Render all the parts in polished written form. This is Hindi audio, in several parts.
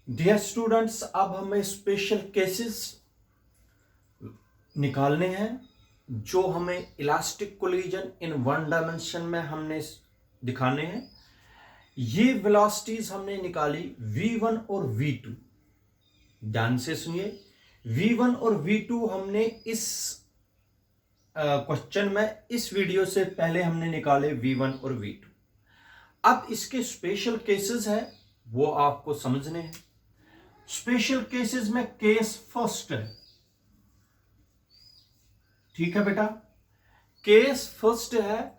डियर स्टूडेंट्स, अब हमें स्पेशल केसेस निकालने हैं जो हमें elastic collision in one dimension में हमने दिखाने हैं। ये वेलोसिटीज हमने निकाली v1 और v2। ध्यान से सुनिए, v1 और v2 हमने इस क्वेश्चन में इस वीडियो से पहले हमने निकाले v1 और v2। अब इसके स्पेशल केसेस है वो आपको समझने हैं। स्पेशल केसेस में केस फर्स्ट है, ठीक है बेटा। केस फर्स्ट है,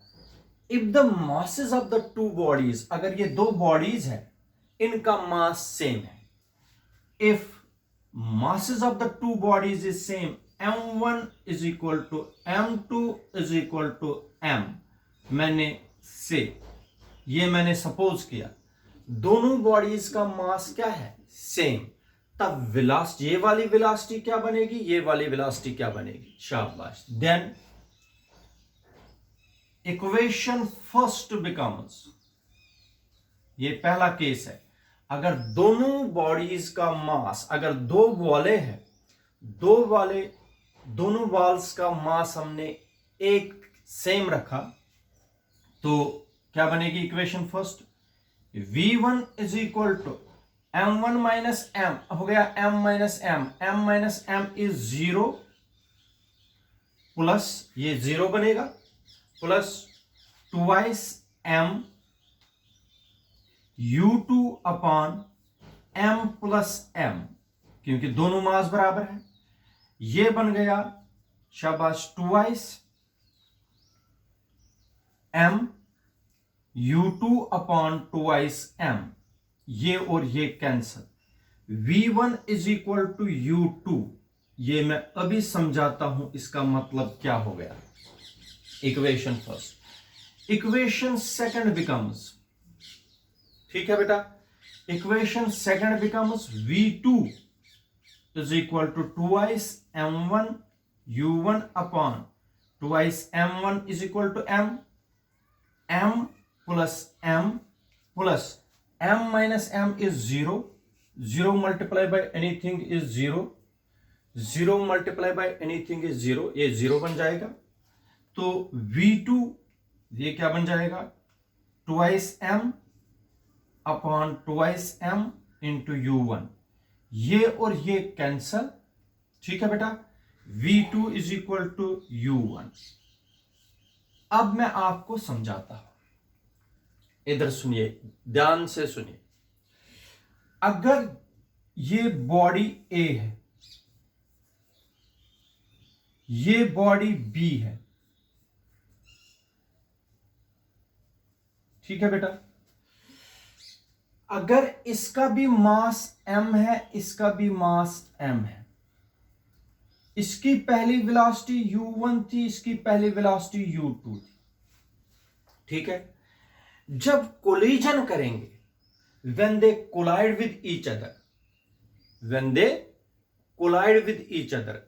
if the masses of the two bodies, अगर ये दो बॉडीज है इनका मास सेम है। If masses of the two bodies is same, m1 is equal to m2 is equal to m, मैंने सपोज किया दोनों बॉडीज का मास क्या है, सेम। तब वेलोसिटी, ये वाली वेलोसिटी क्या बनेगी, ये वाली वेलोसिटी क्या बनेगी, शाबाश। देन इक्वेशन फर्स्ट बिकम्स, ये पहला केस है, अगर दोनों बॉडीज का मास, अगर दो बॉले हैं, दोनों बॉल्स का मास हमने एक सेम रखा तो क्या बनेगी equation first, v1 is equal to m1 minus m, हो गया m minus m is 0 plus ये 0 बनेगा plus twice m u2 upon m plus m, क्योंकि दोनों मास बराबर है। ये बन गया शाबाश twice m u2 upon twice m, ये और ये cancel. v1 is equal to u2, ये मैं अभी समझाता हूं इसका मतलब क्या हो गया। Equation first, equation second becomes, ठीक है बेटा, equation second becomes v2 is equal to twice m1 u1 upon twice m1 is equal to m plus m minus m is 0 multiply by anything is 0 multiply by anything is 0, ये 0 बन जाएगा। तो v2 ये क्या बन जाएगा, twice m upon twice m into u1, ये और ये कैंसल, ठीक है बेटा। v2 is equal to u1। अब मैं आपको समझाता हूं, इधर सुनिए, ध्यान से सुनिए। अगर ये बॉडी A है, ये बॉडी B है, ठीक है बेटा। अगर इसका भी मास m है, इसका भी मास m है, इसकी पहली वेलोसिटी u1 थी, इसकी पहली वेलोसिटी u2 थी, ठीक है। जब कोलिजन करेंगे, when they collide with each other,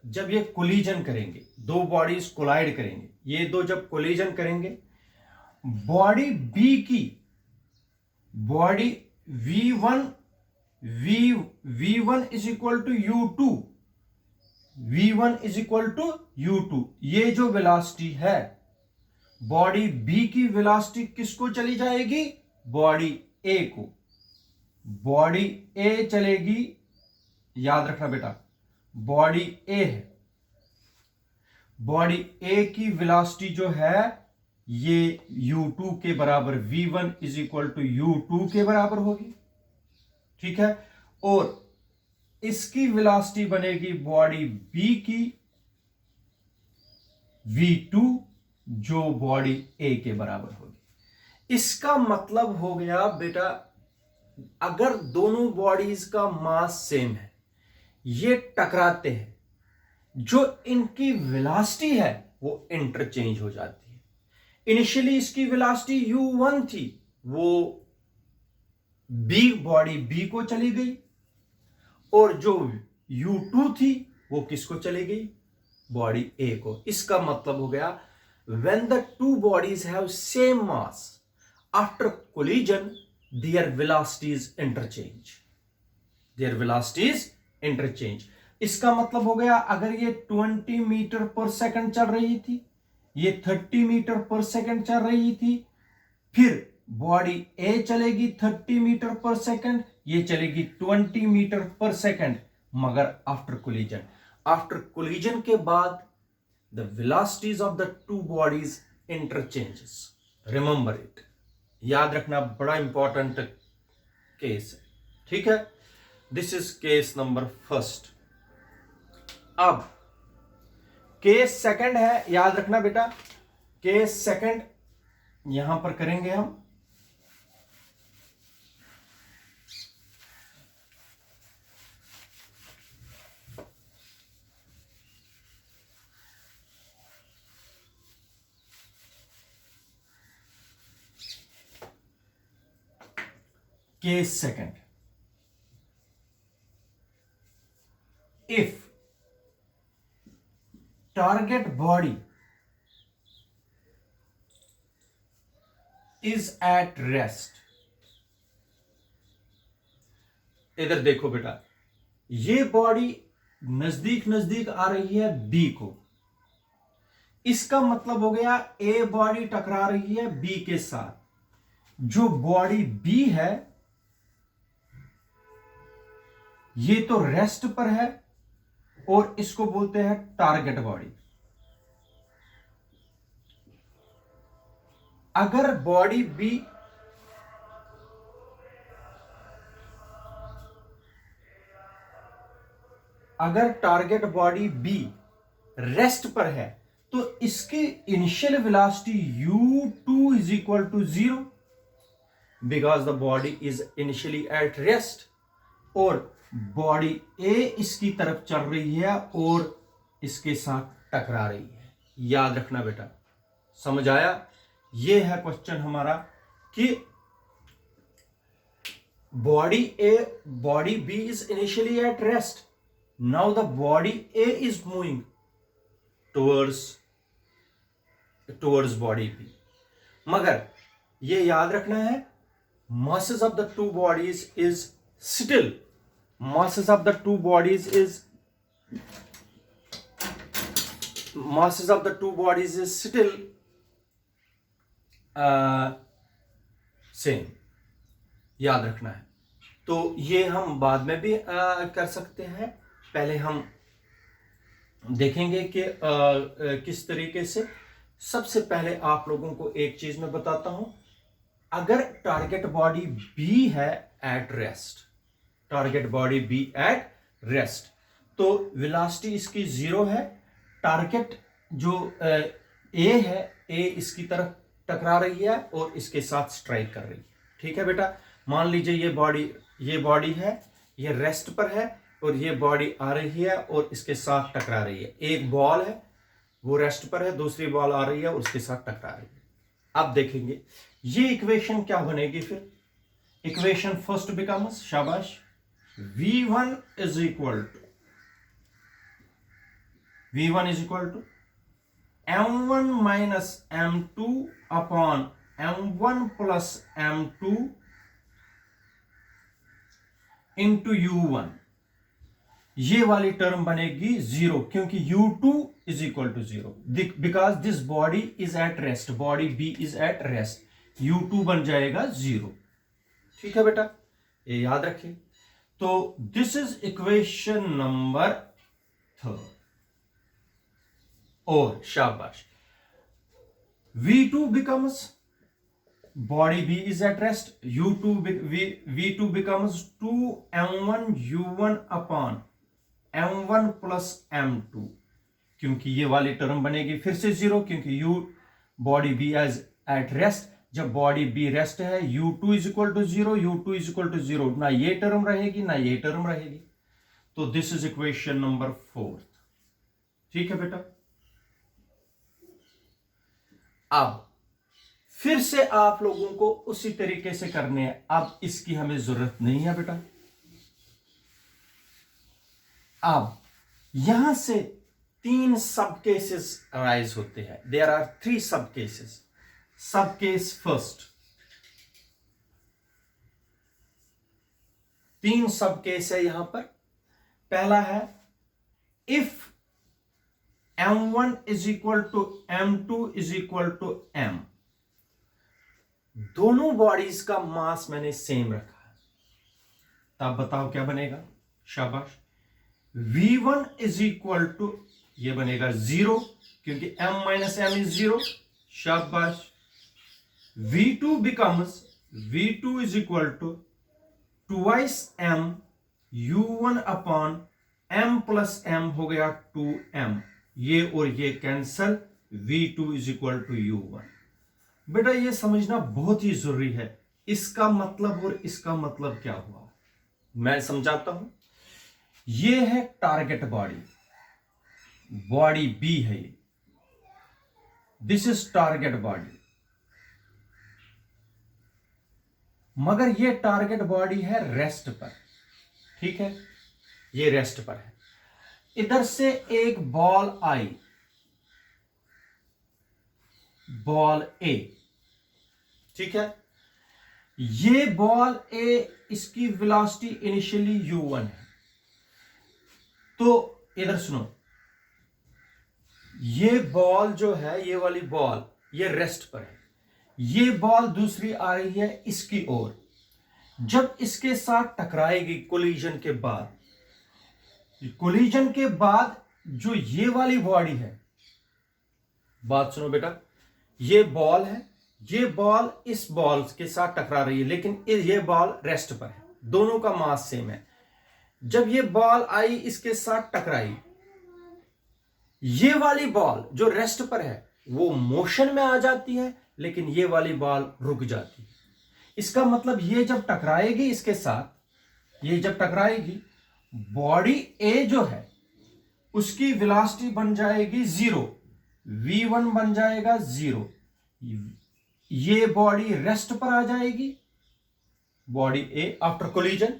जब ये कोलिजन करेंगे, दो बॉडीज कोलाइड करेंगे, ये दो जब कोलिजन करेंगे, बॉडी B की, body v1 is equal to u2, v1 is equal to u2, ये जो वेलोसिटी है, बॉडी B की वेलोसिटी किसको चली जाएगी, बॉडी A को, बॉडी A चलेगी, याद रखना बेटा, बॉडी A है, बॉडी A की वेलोसिटी जो है ये u2 के बराबर, v1 is equal to u2 के बराबर होगी, ठीक है। और इसकी वेलोसिटी बनेगी बॉडी B की v2, जो बॉडी A के बराबर होगी। इसका मतलब हो गया बेटा, अगर दोनों बॉडीज का मास सेम है, ये टकराते हैं, जो इनकी वेलोसिटी है वो इंटरचेंज हो जाती है। इनिशियली इसकी वेलोसिटी u1 थी, वो बॉडी B को चली गई, और जो u2 थी वो किसको चली गई, बॉडी A को। इसका मतलब हो गया, when the two bodies have same mass, after collision their velocities interchange। There velocities interchange. इसका मतलब हो गया अगर ये 20 मीटर पर सेकंड चल रही थी, ये 30 मीटर पर सेकंड चल रही थी, फिर बॉडी ए चलेगी 30 मीटर पर सेकंड, ये चलेगी 20 मीटर पर सेकंड, मगर आफ्टर कोलिजन के बाद the velocities of the two bodies interchanges. Remember it, याद रखना, बड़ा इंपॉर्टेंट केस है, ठीक है। This is case number first. अब केस सेकंड है, याद रखना बेटा, केस सेकंड यहां पर करेंगे हम। Case second, if target body is at rest. इधर देखो बेटा, ये बॉडी नजदीक नजदीक आ रही है बी को, इसका मतलब हो गया ए बॉडी टकरा रही है बी के साथ। जो बॉडी बी है ये तो रेस्ट पर है और इसको बोलते हैं टारगेट बॉडी। अगर बॉडी बी अगर टारगेट बॉडी बी रेस्ट पर है तो इसकी initial velocity u2 is equal to 0 because the body is initially at rest, और बॉडी ए इसकी तरफ चल रही है और इसके साथ टकरा रही है। याद रखना बेटा, समझ आया? ये है क्वेश्चन हमारा कि body B is initially at rest, now the body A is moving towards body B, मगर ये याद रखना है masses of the two bodies is still masses of the two bodies is still same, याद रखना है। तो ये हम बाद में भी कर सकते हैं, पहले हम देखेंगे कि किस तरीके से। सबसे पहले आप लोगों को एक चीज मैं बताता हूं, अगर टारगेट बॉडी बी है at rest, target body B at rest, तो वेलोसिटी इसकी 0 है, टारगेट जो ए है, ए इसकी तरफ टकरा रही है और इसके साथ स्ट्राइक कर रही है। ठीक है बेटा, मान लीजिए ये बॉडी है, ये रेस्ट पर है और ये बॉडी आ रही है और इसके साथ टकरा रही है। एक बॉल है वो रेस्ट पर है, दूसरी बॉल आ रही है और उसके साथ टकरा रही है। अब देखेंगे ये इक्वेशन क्या बनेगी। फिर इक्वेशन फर्स्ट बिकम्स, शाबाश, v1 is equal to m1 minus m2 upon m1 plus m2 into u1। ये वाली टर्म बनेगी 0 क्योंकि u2 is equal to 0 because this body is at rest, body B is at rest, u2 बन जाएगा 0। ठीक है बेटा, ये याद रखिए। तो दिस इज इक्वेशन नंबर 3 और शाबाश, v2 becomes body B is at rest, v2 becomes 2m1 u1 upon m1 plus m2, क्योंकि ये वाली टर्म बनेगी फिर से 0 क्योंकि body B is at rest। जब बॉडी B रेस्ट है u2 is equal to 0, u2 is equal to 0, ना ये टर्म रहेगी ना ये टर्म रहेगी। तो दिस इज इक्वेशन नंबर 4। ठीक है बेटा, अब फिर से आप लोगों को उसी तरीके से करने हैं, अब इसकी हमें जरूरत नहीं है बेटा। अब यहां से 3 सब केसेस अराइज होते हैं, देयर आर 3 सब केसेस। सब केस फर्स्ट, तीन सब केस है यहां पर। पहला है if m1 is equal to m2 is equal to m, दोनों बॉडीज का मास मैंने सेम रखा है, तब बताओ क्या बनेगा। शाबाश। v1 इज इक्वल टू, ये बनेगा 0 क्योंकि m माइनस m इज 0। शाबाश। v2 becomes, v2 is equal to twice m u1 upon m plus m हो गया 2m, ये और ये cancel, v2 is equal to u1। बेटा ये समझना बहुत ही जरूरी है, इसका मतलब और इसका मतलब क्या हुआ, मैं समझाता हूं। ये है टारगेट बॉडी, बॉडी बी है ये, दिस इज टारगेट बॉडी, मगर ये टारगेट बॉडी है रेस्ट पर, ठीक है, ये रेस्ट पर है। इधर से एक बॉल आई, बॉल ए, ठीक है, ये बॉल ए, इसकी वेलोसिटी इनिशियली u1 है। तो इधर सुनो, ये बॉल जो है, ये वाली बॉल, ये रेस्ट पर है, ये बॉल दूसरी आ रही है इसकी ओर, जब इसके साथ टकराएगी कोलिजन के बाद, कोलिजन के बाद जो ये वाली बॉडी है, बात सुनो बेटा, ये बॉल है, ये बॉल इस बॉल के साथ टकरा रही है, लेकिन ये बॉल रेस्ट पर है, दोनों का मास सेम है। जब ये बॉल आई इसके साथ टकराई, ये वाली बॉल जो रेस्ट पर है वो मोशन में आ जाती है, लेकिन ये वाली बॉल रुक जाती है। इसका मतलब ये जब टकराएगी इसके साथ, ये जब टकराएगी, बॉडी ए जो है उसकी वेलोसिटी बन जाएगी 0, v1 बन जाएगा 0, ये बॉडी रेस्ट पर आ जाएगी, बॉडी ए आफ्टर कोलिजन,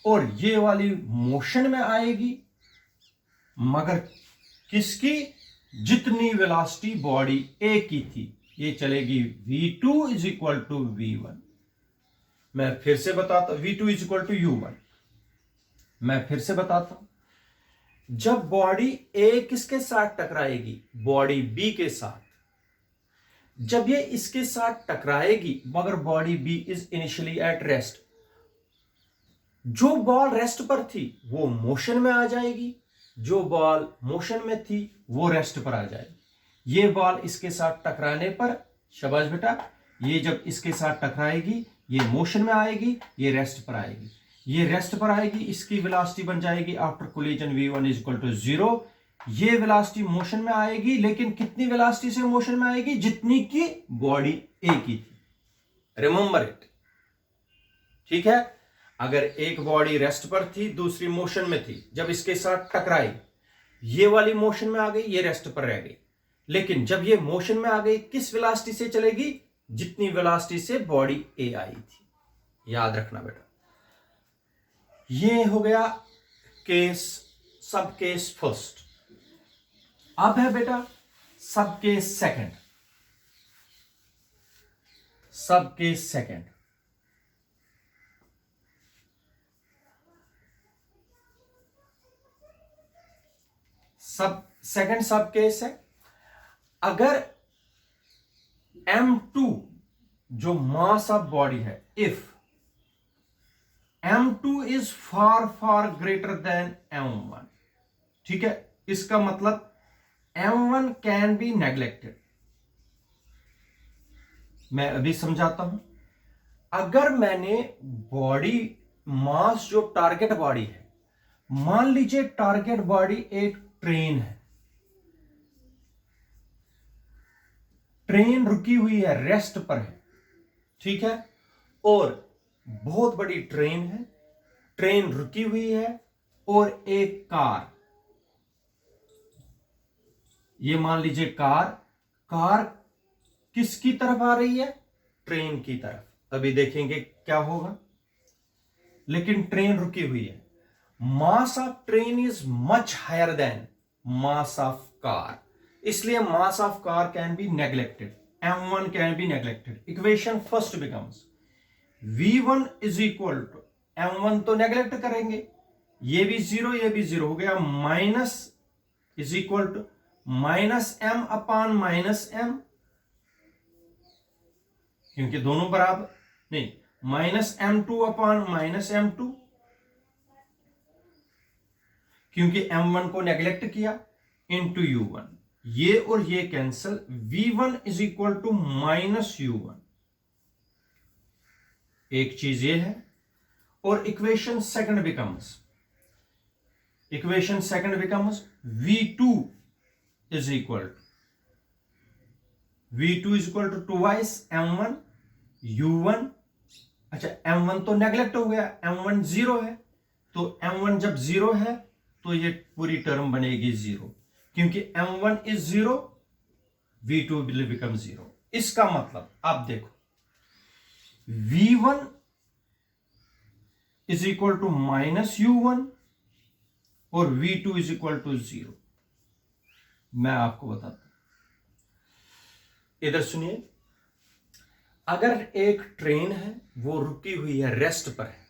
और ये वाली मोशन में आएगी, मगर किसकी, जितनी वेलोसिटी बॉडी ए की थी, ये चलेगी v2 is equal to v1। मैं फिर से बताता, v2 is equal to u1। मैं फिर से बताता हूं, जब बॉडी ए किसके साथ टकराएगी, बॉडी बी के साथ, जब ये इसके साथ टकराएगी, मगर body B is initially at rest, जो बॉल रेस्ट पर थी वो मोशन में आ जाएगी, जो बॉल मोशन में थी वो रेस्ट पर आ जाएगी। ये बॉल इसके साथ टकराने पर, शाबाश बेटा, ये जब इसके साथ टकराएगी ये मोशन में आएगी, ये रेस्ट पर आएगी, ये रेस्ट पर आएगी, इसकी वेलोसिटी बन जाएगी after collision v1 is equal to 0। ये वेलोसिटी मोशन में आएगी, लेकिन कितनी वेलोसिटी से मोशन में आएगी, जितनी की बॉडी ए की थी, रिमेंबर इट, ठीक है। अगर एक बॉडी रेस्ट पर थी, दूसरी मोशन में थी, जब इसके साथ टकराई, ये वाली मोशन में आ गई, ये रेस्ट पर रह गई, लेकिन जब ये मोशन में आ गई, किस वेलोसिटी से चलेगी, जितनी वेलोसिटी से बॉडी ए आई थी, याद रखना बेटा। ये हो गया केस, सब केस फर्स्ट। अब है बेटा सब केस सेकंड, सब केस सेकंड। सेकंड सब केस है, अगर m2 जो मास ऑफ बॉडी है, if m2 is far far greater than m1, ठीक है, इसका मतलब m1 कैन बी नेग्लेक्टेड। मैं अभी समझाता हूं। अगर मैंने बॉडी मास जो टारगेट बॉडी है, मान लीजिए टारगेट बॉडी एक ट्रेन है, ट्रेन रुकी हुई है, रेस्ट पर है, ठीक है, और बहुत बड़ी ट्रेन है, ट्रेन रुकी हुई है, और एक कार, ये मान लीजिए कार, कार किसकी तरफ आ रही है, ट्रेन की तरफ। अभी देखेंगे क्या होगा, लेकिन ट्रेन रुकी हुई है। Mass of train is much higher than mass of car, इसलिए mass of car can be neglected, m1 can be neglected. Equation first becomes v1 is equal to, m1 तो नेग्लेक्ट करेंगे, ये भी जीरो ये भी जीरो हो गया, minus is equal to minus m upon minus m, क्योंकि दोनों बराबर नहीं, minus m2 upon minus m2, क्योंकि m1 को नेग्लेक्ट किया, इंटू u1, ये और ये cancel, v1 is equal to minus u1, एक चीज ये है। और equation second becomes v2 is equal to twice m1 u1। अच्छा, m1 तो नेग्लेक्ट हो गया, m1 जीरो है, तो m1 जब जीरो है तो ये पूरी टर्म बनेगी जीरो, क्योंकि m1 is zero, v2 will become zero. इसका मतलब आप देखो, v1 is equal to minus u1 और v2 is equal to zero. मैं आपको बताता हूं, इधर सुनिए, अगर एक ट्रेन है वो रुकी हुई है, रेस्ट पर है,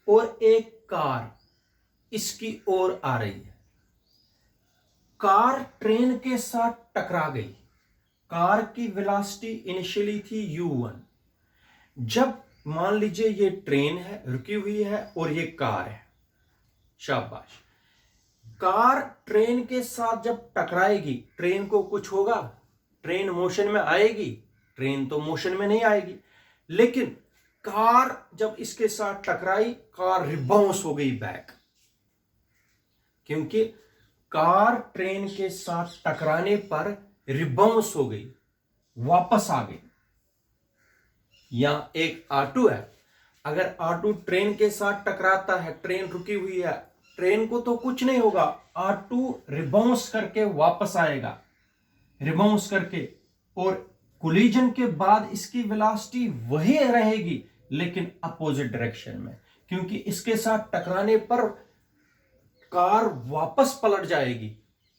और एक कार इसकी ओर आ रही है, कार ट्रेन के साथ टकरा गई, कार की वेलोसिटी इनिशियली थी u1। जब मान लीजिए ये ट्रेन है, रुकी हुई है, और ये कार है, शाबाश, कार ट्रेन के साथ जब टकराएगी, ट्रेन को कुछ होगा, ट्रेन मोशन में आएगी, ट्रेन तो मोशन में नहीं आएगी, लेकिन कार जब इसके साथ टकराई, कार रिबाउंस हो गई बैक, क्योंकि कार ट्रेन के साथ टकराने पर रिबाउंस हो गई, वापस आ गई। यहां एक R2 है, अगर R2 ट्रेन के साथ टकराता है, ट्रेन रुकी हुई है, ट्रेन को तो कुछ नहीं होगा, R2 रिबाउंस करके वापस आएगा, रिबाउंस करके, और कोलिजन के बाद इसकी वेलोसिटी वही रहेगी, लेकिन अपोजिट डायरेक्शन में, क्योंकि इसके साथ टकराने पर कार वापस पलट जाएगी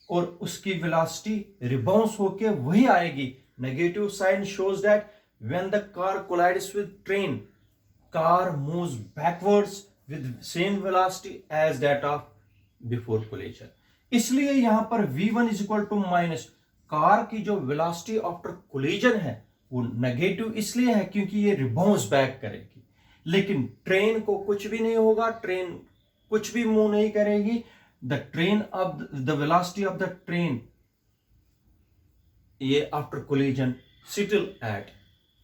और उसकी वेलोसिटी रिबाउंस होके वही आएगी। Negative sign shows that when the car collides with train, car moves backwards with same velocity as that of before collision. इसलिए यहां पर v1 is equal to minus, car की जो वेलोसिटी आफ्टर कोलिजन है वो नेगेटिव इसलिए है क्योंकि ये रिबाउंस बैक करेगी, लेकिन ट्रेन को कुछ भी नहीं होगा, ट्रेन कुछ भी मूव नहीं करेगी। The train of the velocity of the train, ये after collision settle at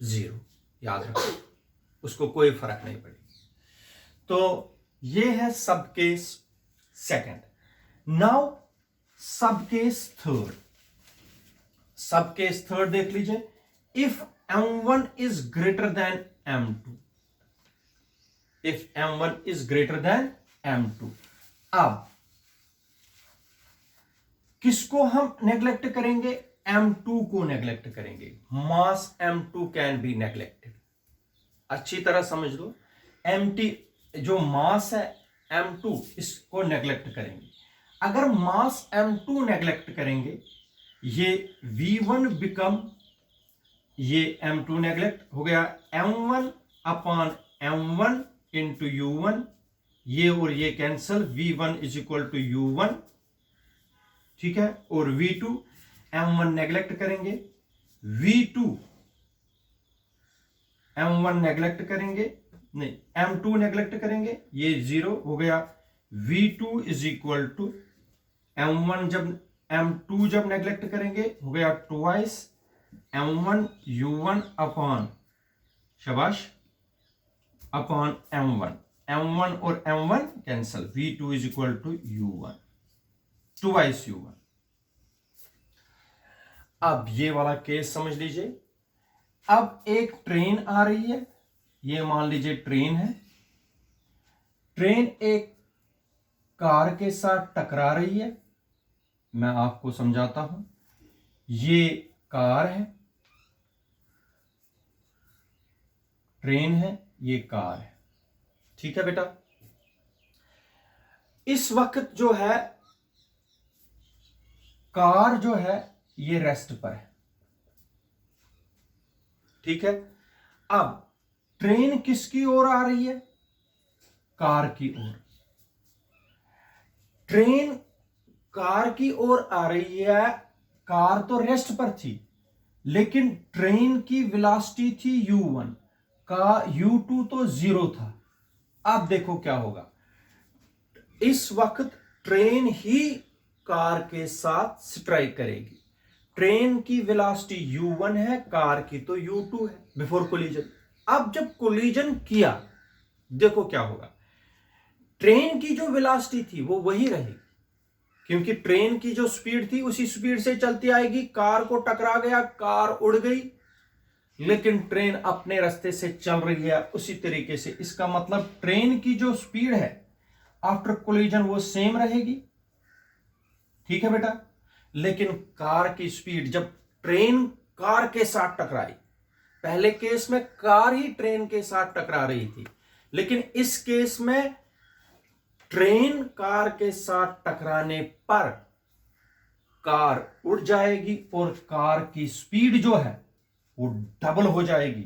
zero, याद रखो, उसको कोई फर्क नहीं पड़ेगी। तो ये है सब केस सेकंड। नाउ सब केस थर्ड, सब केस थर्ड देख लीजिए। If m1 is greater than m2, if m1 is greater than m2, अब किसको हम नेग्लेक्ट करेंगे? m2 को नेग्लेक्ट करेंगे। मास m2 कैन बी नेग्लेक्टेड, अच्छी तरह समझ लो। mt जो मास है m2, इसको नेग्लेक्ट करेंगे। अगर मास m2 नेग्लेक्ट करेंगे, ये v1 बिकम, ये m2 नेग्लेक्ट हो गया, m1 upon m1 into u1, ये और ये cancel, v1 is equal to u1, ठीक है। और v2 m1 नेग्लेक्ट करेंगे, v2 m1 नेग्लेक्ट करेंगे, नहीं m2 नेग्लेक्ट करेंगे, ये जीरो हो गया, v2 is equal to m1 जब m2 जब नेग्लेक्ट करेंगे हो गया ट्वाइस m1 u1 अपॉन, शाबाश, अपॉन m1, m1 और m1 cancel, v2 is equal to u1, twice u1। अब ये वाला केस समझ लीजिए। अब एक ट्रेन आ रही है, ये मान लीजिए ट्रेन है, ट्रेन एक कार के साथ टकरा रही है। मैं आपको समझाता हूं, ये कार है, ट्रेन है, ये कार है, ठीक है बेटा। इस वक्त जो है कार जो है ये रेस्ट पर है, ठीक है। अब ट्रेन किसकी ओर आ रही है? कार की ओर। ट्रेन कार की ओर आ रही है, कार तो रेस्ट पर थी, लेकिन ट्रेन की वेलोसिटी थी u1, का u2 तो 0 था। अब देखो क्या होगा, इस वक्त ट्रेन ही कार के साथ स्ट्राइक करेगी। ट्रेन की वेलोसिटी u1 है, कार की तो u2 है बिफोर कोलिजन। अब जब कोलिजन किया, देखो क्या होगा, ट्रेन की जो वेलोसिटी थी वो वही रहेगी, क्योंकि ट्रेन की जो स्पीड थी उसी स्पीड से चलती आएगी। कार को टकरा गया, कार उड़ गई, लेकिन ट्रेन अपने रास्ते से चल रही है उसी तरीके से। इसका मतलब ट्रेन की जो स्पीड है आफ्टर कोलिजन वो सेम रहेगी, ठीक है बेटा। लेकिन कार की स्पीड, जब ट्रेन कार के साथ टकराई, पहले केस में कार ही ट्रेन के साथ टकरा रही थी, लेकिन इस केस में ट्रेन कार के साथ टकराने पर कार उड़ जाएगी और कार की स्पीड जो है वो डबल हो जाएगी।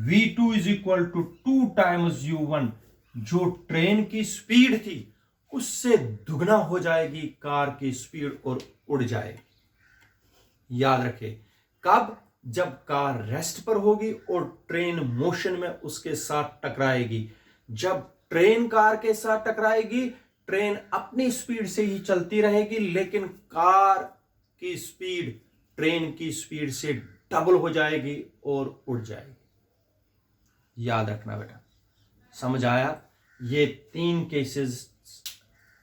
v2 is equal to 2 times u1, जो ट्रेन की स्पीड थी उससे दुगना हो जाएगी कार की स्पीड और उड़ जाएगी। याद रखें, कब? जब कार रेस्ट पर होगी और ट्रेन मोशन में उसके साथ टकराएगी। जब ट्रेन कार के साथ टकराएगी, ट्रेन अपनी स्पीड से ही चलती रहेगी, लेकिन कार की स्पीड ट्रेन की स्पीड से डबल हो जाएगी और उड़ जाएगी। याद रखना बेटा, समझ आया? ये 3 केसेस,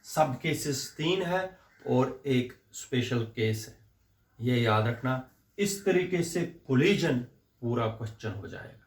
सब केसेस 3 है और एक स्पेशल केस है, ये याद रखना। इस तरीके से कोलिजन पूरा क्वेश्चन हो जाएगा।